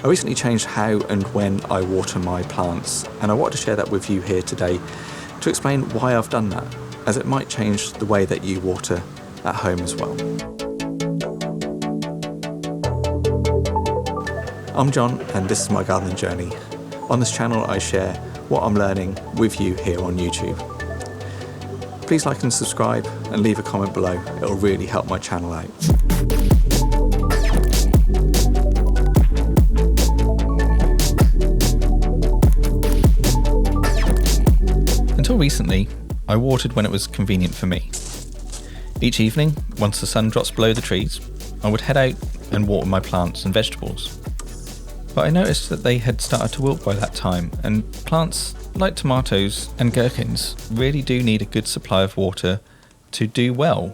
I recently changed how and when I water my plants, and I wanted to share that with you here today to explain why I've done that, as it might change the way that you water at home as well. I'm John, and this is my gardening journey. On this channel I share what I'm learning with you here on YouTube. Please like and subscribe and leave a comment below, it'll really help my channel out. Until recently, I watered when it was convenient for me. Each evening, once the sun drops below the trees, I would head out and water my plants and vegetables. But I noticed that they had started to wilt by that time, and plants like tomatoes and gherkins really do need a good supply of water to do well.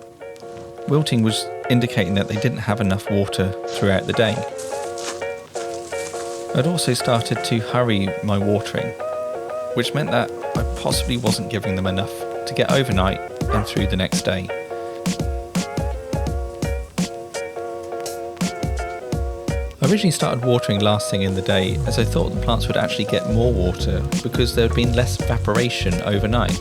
Wilting was indicating that they didn't have enough water throughout the day. I'd also started to hurry my watering, which meant that I possibly wasn't giving them enough to get overnight and through the next day. I originally started watering last thing in the day as I thought the plants would actually get more water because there had been less evaporation overnight.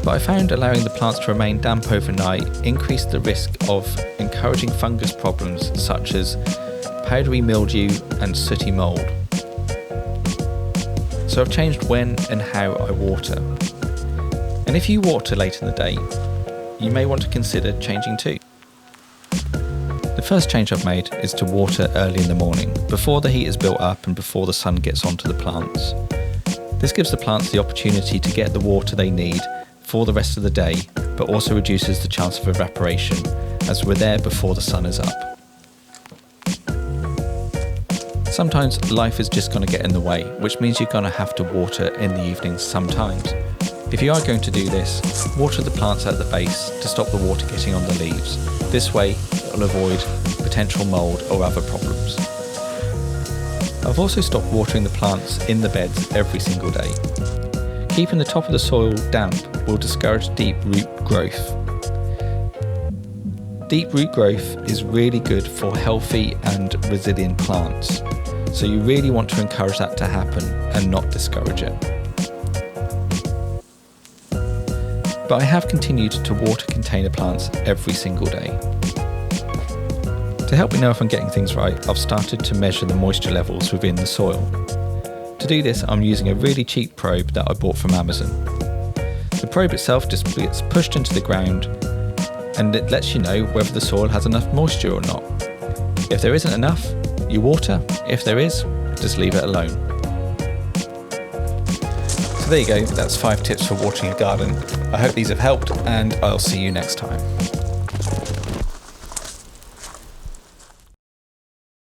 But I found allowing the plants to remain damp overnight increased the risk of encouraging fungus problems such as powdery mildew and sooty mould. So I've changed when and how I water. And if you water late in the day, you may want to consider changing too. The first change I've made is to water early in the morning, before the heat is built up and before the sun gets onto the plants. This gives the plants the opportunity to get the water they need for the rest of the day, but also reduces the chance of evaporation, as we're there before the sun is up. Sometimes life is just going to get in the way, which means you're going to have to water in the evenings sometimes. If you are going to do this, water the plants at the base to stop the water getting on the leaves. This way, it'll avoid potential mould or other problems. I've also stopped watering the plants in the beds every single day. Keeping the top of the soil damp will discourage deep root growth. Deep root growth is really good for healthy and resilient plants. So you really want to encourage that to happen and not discourage it. But I have continued to water container plants every single day. To help me know if I'm getting things right, I've started to measure the moisture levels within the soil. To do this, I'm using a really cheap probe that I bought from Amazon. The probe itself just gets pushed into the ground and it lets you know whether the soil has enough moisture or not. If there isn't enough, you water. If there is, just leave it alone. So there you go, that's 5 tips for watering a garden. I hope these have helped, and I'll see you next time.